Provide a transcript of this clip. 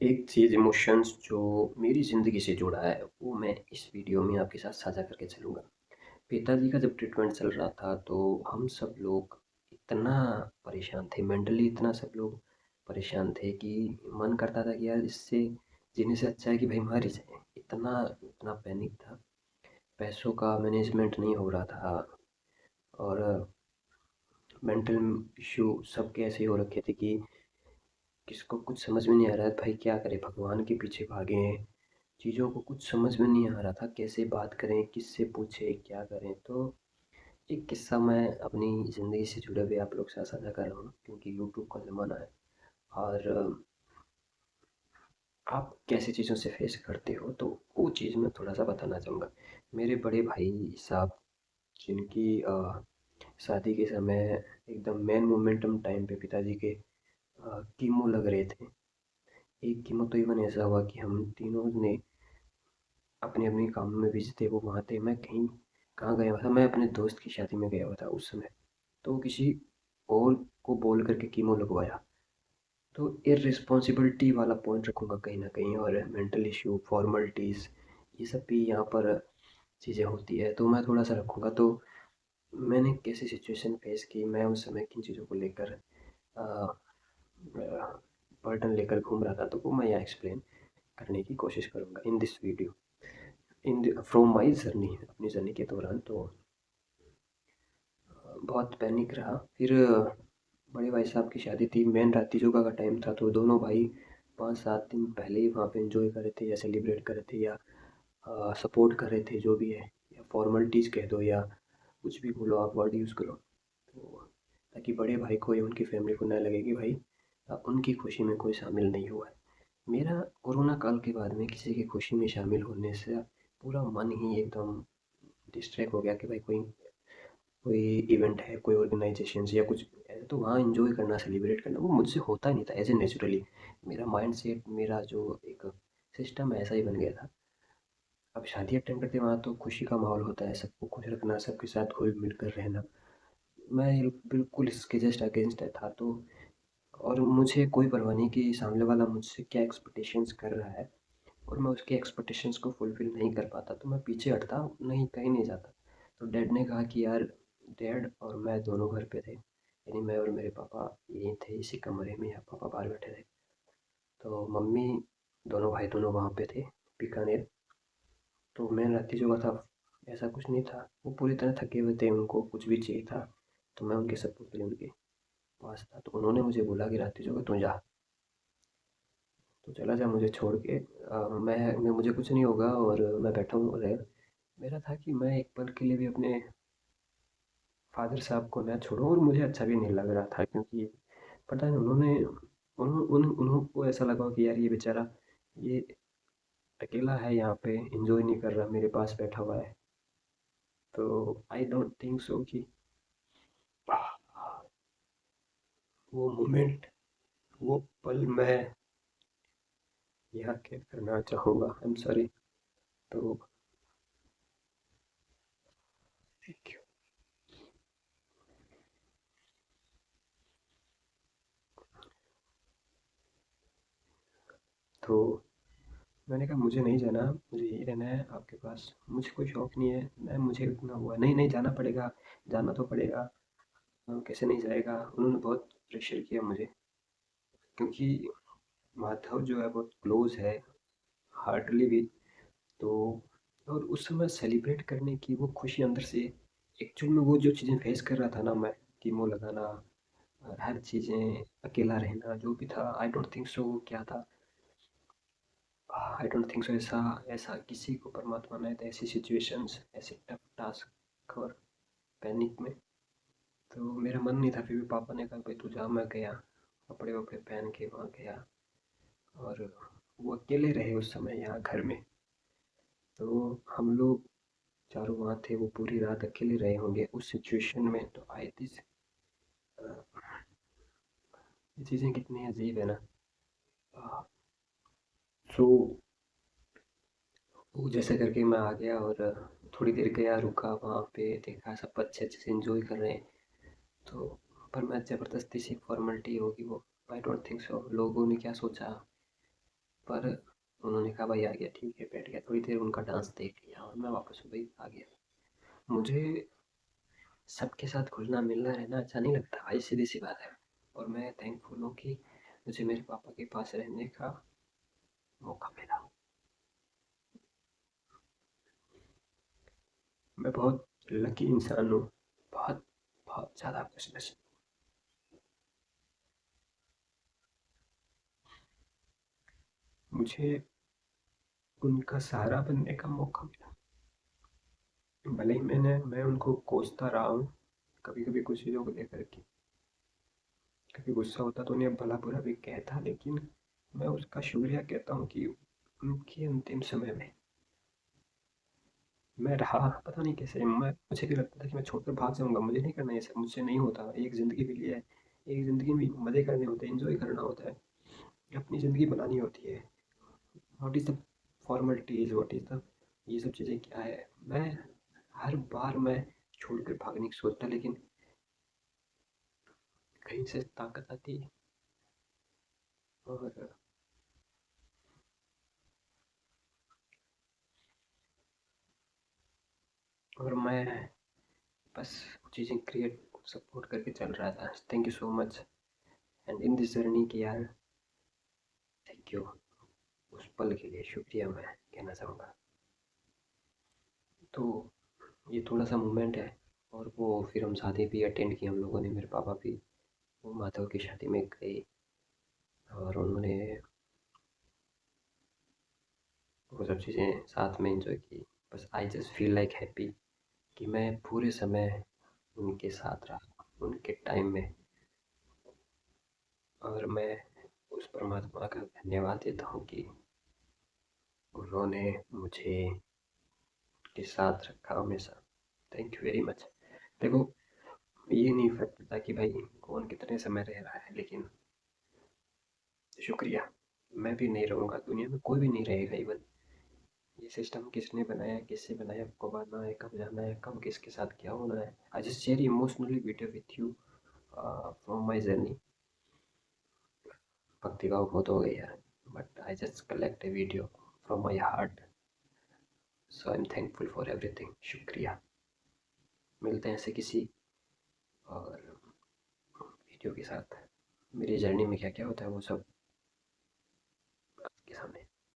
एक चीज़ इमोशंस जो मेरी ज़िंदगी से जुड़ा है वो मैं इस वीडियो में आपके साथ साझा करके चलूँगा। पिताजी का जब ट्रीटमेंट चल रहा था तो हम सब लोग इतना परेशान थे, मेंटली इतना सब लोग परेशान थे कि मन करता था कि यार इससे जीने से अच्छा है कि भाई मर ही जाए। इतना इतना पैनिक था, पैसों का मैनेजमेंट नहीं हो रहा था और मेंटल इश्यू सबके ऐसे हो रखे थे कि किसको कुछ समझ में नहीं आ रहा है भाई क्या करें, भगवान के पीछे भागे हैं। चीज़ों को कुछ समझ में नहीं आ रहा था, कैसे बात करें, किससे पूछे, क्या करें। तो एक किस्सा मैं अपनी ज़िंदगी से जुड़े हुए आप लोग के साथ साझा कर रहा हूँ क्योंकि यूट्यूब का ज़माना है और आप कैसी चीज़ों से फेस करते हो तो वो चीज़ मैं थोड़ा सा बताना चाहूँगा। मेरे बड़े भाई साहब जिनकी शादी के समय एकदम मेन मोमेंटम टाइम पे पिताजी के कीमो लग रहे थे। एक कीमो तो इवन ऐसा हुआ कि हम तीनों ने अपने अपने काम में बिजी थे, वो वहाँ थे, मैं कहीं कहाँ गया हुआ था, मैं अपने दोस्त की शादी में गया हुआ था उस समय। तो किसी और को बोल करके कीमो लगवाया। तो इर्रेस्पॉन्सिबिलिटी वाला पॉइंट रखूँगा कहीं न कहीं और मेंटल इश्यू, फॉर्मेलिटीज़ ये सब भी यहाँ पर चीज़ें होती है, तो मैं थोड़ा-सा रखूँगा। तो मैंने कैसी सिचुएशन फेस की, मैं उस समय किन चीज़ों को लेकर बर्डन लेकर घूम रहा था, तो वो मैं यहाँ एक्सप्लेन करने की कोशिश करूँगा in this video, in from my journey, अपनी जर्नी के दौरान। तो बहुत पैनिक रहा। फिर बड़े भाई साहब की शादी थी, मेन रात्रि जोगा का टाइम था, तो दोनों भाई 5-7 दिन पहले ही वहाँ पे एंजॉय कर रहे थे या सेलिब्रेट कर रहे थे या सपोर्ट कर रहे थे, जो भी है, या फॉर्मेलिटीज़ कह दो या कुछ भी बोलो, आप वर्ड यूज़ करो। तो ताकि बड़े भाई को या उनकी फैमिली को ना लगे कि भाई उनकी खुशी में कोई शामिल नहीं हुआ है। मेरा कोरोना काल के बाद में किसी की खुशी में शामिल होने से पूरा मन ही एकदम डिस्ट्रैक्ट हो गया कि भाई कोई कोई इवेंट है, कोई ऑर्गेनाइजेशंस या कुछ है तो वहाँ एंजॉय करना, सेलिब्रेट करना वो मुझसे होता नहीं था एज ए नेचुरली। मेरा माइंड सेट, मेरा जो एक सिस्टम है ऐसा ही बन गया था। अब शादी अटेंड करते वहाँ तो खुशी का माहौल होता है, सबको खुश रखना, सबके साथ घुल मिल कर रहना। मैं बिल्कुल इसके जस्ट अगेंस्ट था। तो और मुझे कोई परवाह नहीं कि सामने वाला मुझसे क्या एक्सपेक्टेशंस कर रहा है और मैं उसके एक्सपेक्टेशंस को फुलफिल नहीं कर पाता तो मैं पीछे हटता नहीं, कहीं नहीं जाता। तो डैड ने कहा कि यार, डैड और मैं दोनों घर पे थे, यानी मैं और मेरे पापा यहीं थे इसी कमरे में, या पापा बाहर बैठे थे। तो मम्मी, दोनों भाई दोनों वहाँ पे थे, बीकानेर। तो मैं राती जो था ऐसा कुछ नहीं था, वो पूरी तरह थके हुए थे, उनको कुछ भी चाहिए था तो मैं उनके सपोर्ट के लिए उनके पास था। तो उन्होंने मुझे बोला कि राती जो तू जा, तो चला जा मुझे छोड़ के, मैं मुझे कुछ नहीं होगा और मैं बैठा हूँ रह। मेरा था कि मैं एक पल के लिए भी अपने फादर साहब को ना छोड़ूं, और मुझे अच्छा भी नहीं लग रहा था क्योंकि पता नहीं उन्होंने उनको ऐसा लगा कि यार ये बेचारा, ये अकेला है यहाँ पे, एंजॉय नहीं कर रहा, मेरे पास बैठा हुआ है। तो आई डोंट थिंक सो कि वो मोमेंट, वो पल मैं यहाँ कैद करना चाहूँगा। I am sorry. तो थैंक यू। तो मैंने कहा मुझे नहीं जाना, मुझे यहीं रहना है आपके पास, मुझे कोई शौक नहीं है, मैं मुझे इतना हुआ नहीं, नहीं जाना पड़ेगा, जाना तो पड़ेगा। कैसे नहीं जाएगा। उन्होंने बहुत प्रेशर किया मुझे क्योंकि माधव जो है बहुत क्लोज है, हार्टली भी। तो और उस समय सेलिब्रेट करने की वो खुशी अंदर से, एक्चुअल में वो जो चीज़ें फेस कर रहा था ना मैं, कीमो लगाना और हर चीज़ें, अकेला रहना, जो भी था, आई डोंट थिंक सो क्या था, आई डोंट थिंक सो ऐसा ऐसा किसी को परमात्मा ने ऐसी सिचुएशंस, ऐसे टफ टास्क और पैनिक में। तो मेरा मन नहीं था, फिर भी पापा ने कहा भाई तू जा। मैं गया, कपड़े वपड़े पहन के वहाँ गया और वो अकेले रहे उस समय यहाँ घर में। तो हम लोग चारों वहाँ थे, वो पूरी रात अकेले रहे होंगे उस सिचुएशन में। तो आई दिस, ये चीज़ें कितनी अजीब है ना। सो वो जैसे करके मैं आ गया और थोड़ी देर गया, रुका वहाँ पे, देखा सब अच्छे अच्छे से इंजॉय कर रहे हैं। तो पर मैं ज़बरदस्ती सी फॉर्मेलिटी होगी वो, आई डोंट थिंक सो, लोगों ने क्या सोचा, पर उन्होंने कहा भाई आ गया, ठीक है, बैठ गया, थोड़ी देर उनका डांस देख लिया और मैं वापस भाई आ गया। मुझे सबके साथ घुलना मिलना रहना अच्छा नहीं लगता भाई, सीधी सी बात है। और मैं थैंकफुल हूँ कि मुझे मेरे पापा के पास रहने का मौका मिला। मैं बहुत लकी इंसान हूँ, बहुत बहुत ज़्यादा खुश नसीब। मुझे उनका सहारा बनने का मौका मिला। भले ही मैं उनको कोसता रहा हूँ कभी कभी कुछ चीज़ों को लेकर के, कभी गुस्सा होता तो उन्हें भला बुरा भी कहता, लेकिन मैं उसका शुक्रिया कहता हूँ कि उनके अंतिम समय में मैं रहा। पता नहीं कैसे, मैं मुझे भी लगता था कि मैं छोड़कर भाग जाऊंगा, मुझे नहीं करना ये सब, मुझसे नहीं होता। एक ज़िंदगी मिली है, एक ज़िंदगी में मज़े करने होते हैं, एंजॉय करना होता है, अपनी ज़िंदगी बनानी होती है। What is the formalities, what is the, ये सब चीज़ें क्या है। मैं हर बार मैं छोड़कर भागने की सोचता, लेकिन कहीं से ताकत आती। और मैं बस चीज़ें क्रिएट सपोर्ट करके चल रहा था। Thank you so much. And in this journey की यार, थैंक यू, उस पल के लिए शुक्रिया मैं कहना चाहूँगा। तो ये थोड़ा सा मोमेंट है। और वो फिर हम शादी भी अटेंड की हम लोगों ने, मेरे पापा भी वो माधव की शादी में गए और उन्होंने वो सब चीज़ें साथ में एंजॉय की। बस I just feel like happy कि मैं पूरे समय उनके साथ रहा, उनके टाइम में। और मैं उस परमात्मा का धन्यवाद देता हूँ कि उन्होंने मुझे के साथ रखा हमेशा। Thank you very much. देखो, ये नहीं फर्क पड़ता कि भाई कौन कितने समय रह रहा है, लेकिन शुक्रिया। मैं भी नहीं रहूँगा, दुनिया में कोई भी नहीं रहेगा इवन। ये सिस्टम किसने बनाया, किससे बनाया, कब आना है, कब जाना है, कब किसके साथ क्या होना है। I just share emotionally video with you from my journey. भक्ति भाव बहुत हो गई यार, but I just collect A video from my heart. So I am thankful for everything. शुक्रिया। मिलते हैं ऐसे किसी और वीडियो के साथ। मेरी जर्नी में क्या क्या होता है वो सब आपके सामने